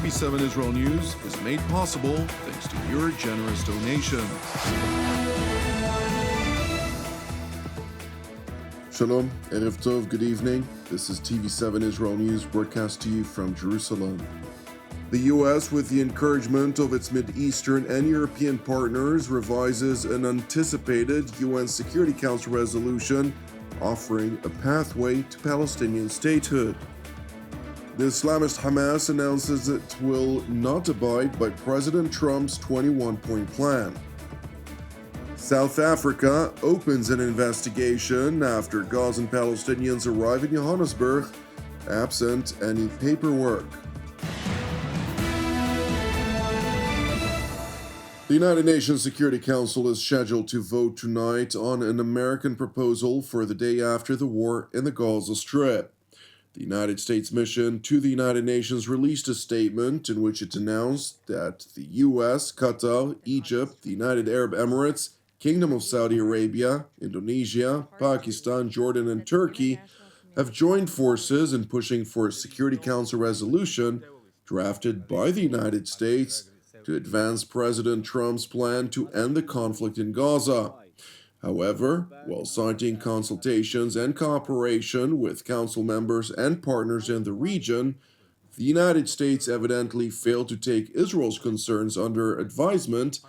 TV7 Israel News is made possible thanks to your generous donations. Shalom, Erev Tov, good evening. This is TV7 Israel News broadcast to you from Jerusalem. The U.S., with the encouragement of its Mideastern and European partners, revises an anticipated UN Security Council resolution offering a pathway to Palestinian statehood. The Islamist Hamas announces it will not abide by President Trump's 21-point plan. South Africa opens an investigation after Gazan Palestinians arrive in Johannesburg, absent any paperwork. The United Nations Security Council is scheduled to vote tonight on an American proposal for the day after the war in the Gaza Strip. The United States mission to the United Nations released a statement in which it announced that the U.S., Qatar, Egypt, the United Arab Emirates, Kingdom of Saudi Arabia, Indonesia, Pakistan, Jordan, and Turkey have joined forces in pushing for a Security Council resolution drafted by the United States to advance President Trump's plan to end the conflict in Gaza. However, while citing consultations and cooperation with council members and partners in the region, the United States evidently failed to take Israel's concerns under advisement,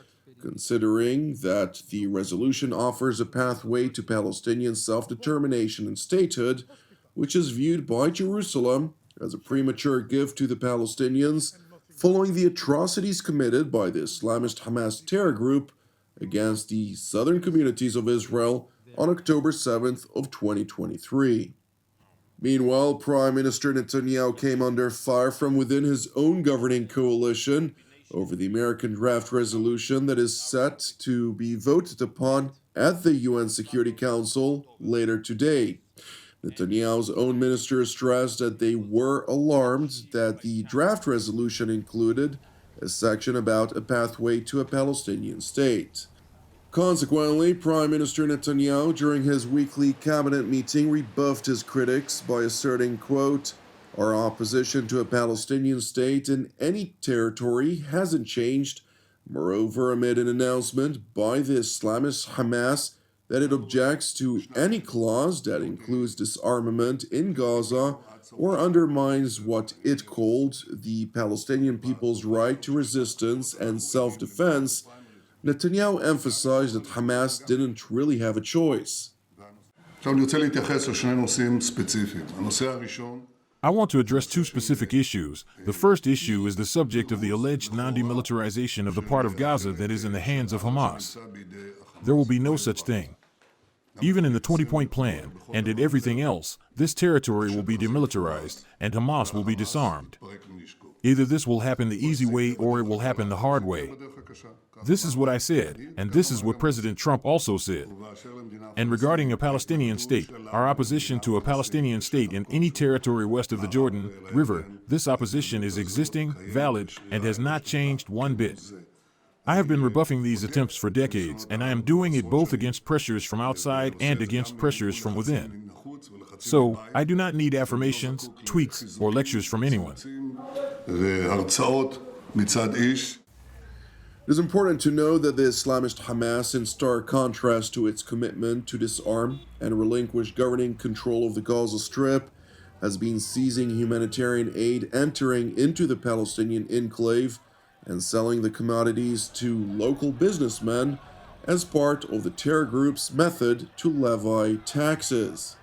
considering that the resolution offers a pathway to Palestinian self-determination and statehood, which is viewed by Jerusalem as a premature gift to the Palestinians following the atrocities committed by the Islamist Hamas terror group against the southern communities of Israel on October 7th of 2023. Meanwhile, Prime Minister Netanyahu came under fire from within his own governing coalition over the American draft resolution that is set to be voted upon at the UN Security Council later today. Netanyahu's own ministers stressed that they were alarmed that the draft resolution included a section about a pathway to a Palestinian state. Consequently, Prime Minister Netanyahu, during his weekly cabinet meeting, rebuffed his critics by asserting, quote, "Our opposition to a Palestinian state in any territory hasn't changed." Moreover, amid an announcement by the Islamist Hamas that it objects to any clause that includes disarmament in Gaza or undermines what it called the Palestinian people's right to resistance and self-defense, Netanyahu emphasized that Hamas didn't really have a choice. I want to address two specific issues. The first issue is the subject of the alleged non-demilitarization of the part of Gaza that is in the hands of Hamas. There will be no such thing. Even in the 20-point plan, and in everything else, this territory will be demilitarized, and Hamas will be disarmed. Either this will happen the easy way or it will happen the hard way. This is what I said, and this is what President Trump also said. And regarding a Palestinian state, our opposition to a Palestinian state in any territory west of the Jordan River, this opposition is existing, valid, and has not changed one bit. I have been rebuffing these attempts for decades, and I am doing it both against pressures from outside and against pressures from within. So, I do not need affirmations, tweets, or lectures from anyone. It is important to know that the Islamist Hamas, in stark contrast to its commitment to disarm and relinquish governing control of the Gaza Strip, has been seizing humanitarian aid entering into the Palestinian enclave and selling the commodities to local businessmen as part of the terror group's method to levy taxes.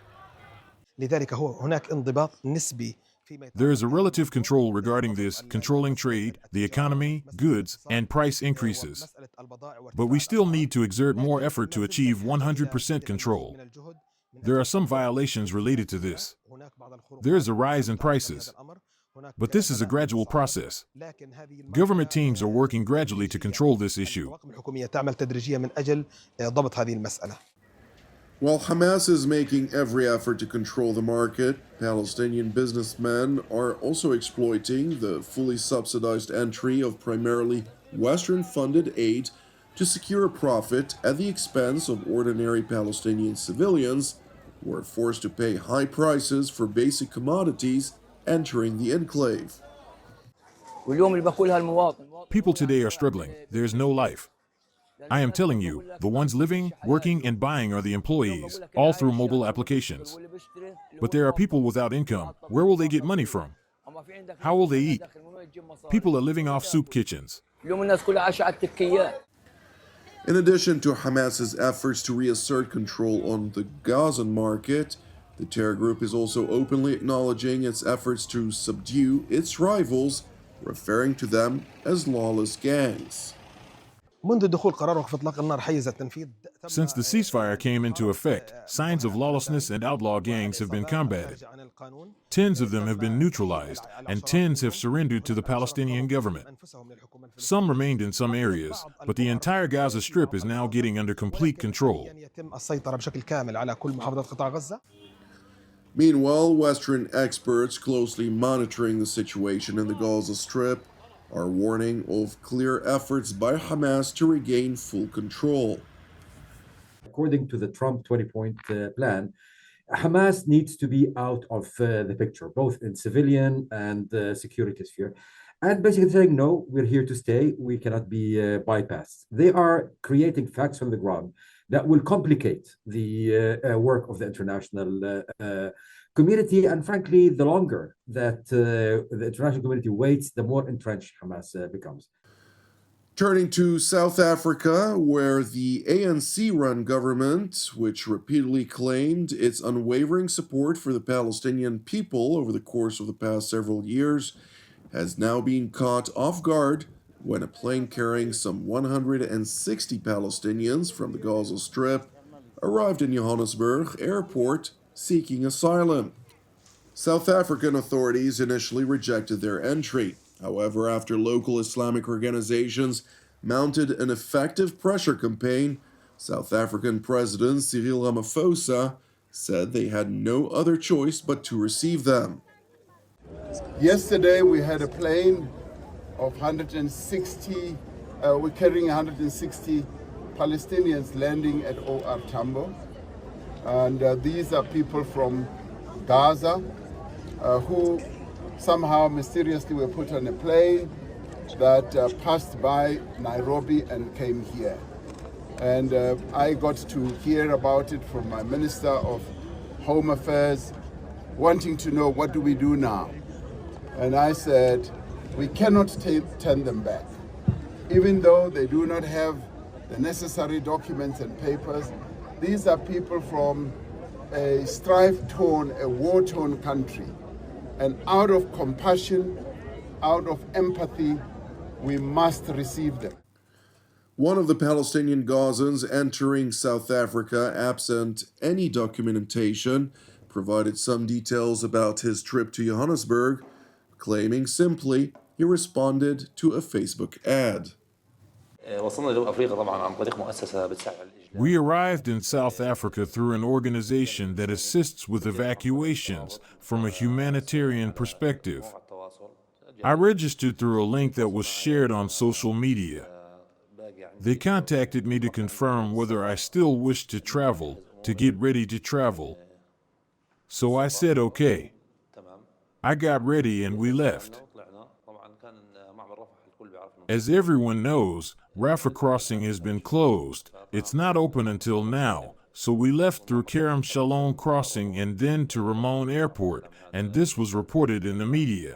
There is a relative control regarding this, controlling trade, the economy, goods, and price increases. But we still need to exert more effort to achieve 100% control. There are some violations related to this. There is a rise in prices. But this is a gradual process. Government teams are working gradually to control this issue. While Hamas is making every effort to control the market, Palestinian businessmen are also exploiting the fully subsidized entry of primarily Western-funded aid to secure a profit at the expense of ordinary Palestinian civilians who are forced to pay high prices for basic commodities entering the enclave. People today are struggling. There's no life. I am telling you, the ones living, working, and buying are the employees, all through mobile applications. But there are people without income. Where will they get money from? How will they eat? People are living off soup kitchens. In addition to Hamas's efforts to reassert control on the Gazan market, the terror group is also openly acknowledging its efforts to subdue its rivals, referring to them as lawless gangs. Since the ceasefire came into effect, signs of lawlessness and outlaw gangs have been combated. Tens of them have been neutralized, and tens have surrendered to the Palestinian government. Some remained in some areas, but the entire Gaza Strip is now getting under complete control. Meanwhile, Western experts closely monitoring the situation in the Gaza Strip are warning of clear efforts by Hamas to regain full control. According to the Trump 20-point plan, Hamas needs to be out of the picture, both in civilian and security sphere. And basically saying, no, we're here to stay. We cannot be bypassed. They are creating facts on the ground that will complicate the work of the international community. And frankly, the longer that the international community waits, the more entrenched Hamas becomes. Turning to South Africa, where the ANC-run government, which repeatedly claimed its unwavering support for the Palestinian people over the course of the past several years, has now been caught off guard when a plane carrying some 160 Palestinians from the Gaza Strip arrived in Johannesburg airport seeking asylum. South African authorities initially rejected their entry. However, after local Islamic organizations mounted an effective pressure campaign, South African President Cyril Ramaphosa said they had no other choice but to receive them. Yesterday we had a plane of 160, we're carrying 160 Palestinians landing at OR Tambo. And these are people from Gaza who somehow mysteriously were put on a plane that passed by Nairobi and came here. And I got to hear about it from my Minister of Home Affairs, wanting to know, what do we do now? And I said, we cannot turn them back. Even though they do not have the necessary documents and papers, these are people from a strife-torn, a war-torn country. And out of compassion, out of empathy, we must receive them. One of the Palestinian Gazans entering South Africa, absent any documentation, provided some details about his trip to Johannesburg, claiming simply he responded to a Facebook ad. We arrived in South Africa through an organization that assists with evacuations from a humanitarian perspective. I registered through a link that was shared on social media. They contacted me to confirm whether I still wished to travel, to get ready to travel. So I said okay. I got ready and we left. As everyone knows, Rafah crossing has been closed. It's not open until now, so we left through Kerem Shalom crossing and then to Ramon Airport, and this was reported in the media.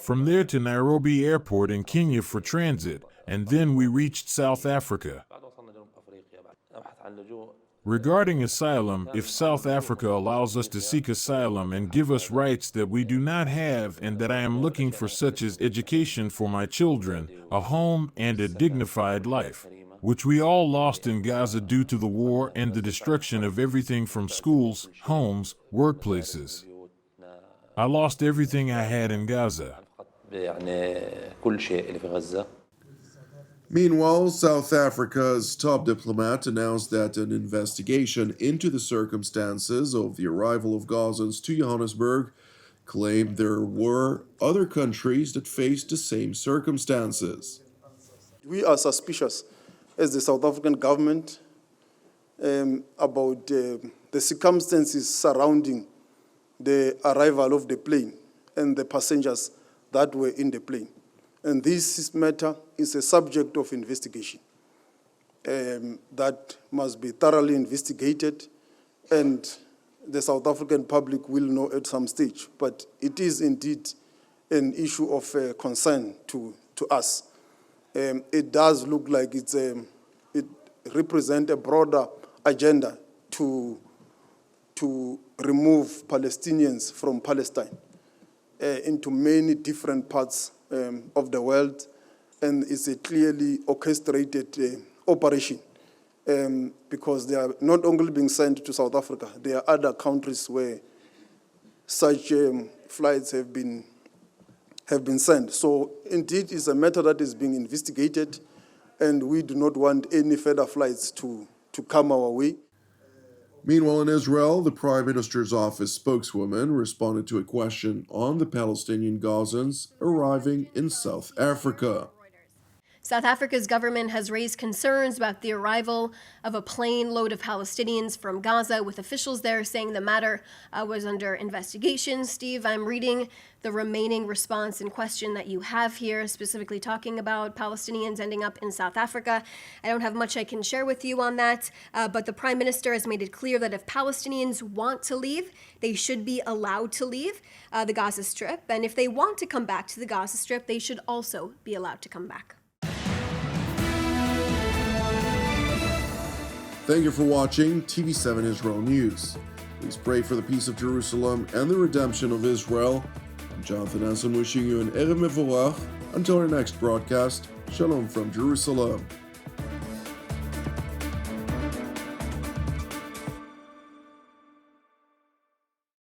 From there to Nairobi Airport in Kenya for transit, and then we reached South Africa. Regarding asylum, if South Africa allows us to seek asylum and give us rights that we do not have and that I am looking for, such as education for my children, a home, and a dignified life, which we all lost in Gaza due to the war and the destruction of everything from schools, homes, workplaces. I lost everything I had in Gaza. Meanwhile, South Africa's top diplomat announced that an investigation into the circumstances of the arrival of Gazans to Johannesburg claimed there were other countries that faced the same circumstances. We are suspicious as the South African government about the circumstances surrounding the arrival of the plane and the passengers that were in the plane. And this matter is a subject of investigation that must be thoroughly investigated, and the South African public will know at some stage. But it is indeed an issue of concern to us. It does look like it represents a broader agenda to remove Palestinians from Palestine into many different parts of the world, and it's a clearly orchestrated operation because they are not only being sent to South Africa, there are other countries where such flights have been sent. So indeed, it's a matter that is being investigated, and we do not want any further flights to come our way. Meanwhile, in Israel, the Prime Minister's office spokeswoman responded to a question on the Palestinian Gazans arriving in South Africa. South Africa's government has raised concerns about the arrival of a plane load of Palestinians from Gaza, with officials there saying the matter was under investigation. Steve, I'm reading the remaining response in question that you have here, specifically talking about Palestinians ending up in South Africa. I don't have much I can share with you on that, but the Prime Minister has made it clear that if Palestinians want to leave, they should be allowed to leave the Gaza Strip. And if they want to come back to the Gaza Strip, they should also be allowed to come back. Thank you for watching TV7 Israel News. Please pray for the peace of Jerusalem and the redemption of Israel. I'm Jonathan Essen wishing you an Erev Mevorach. Until our next broadcast, Shalom from Jerusalem.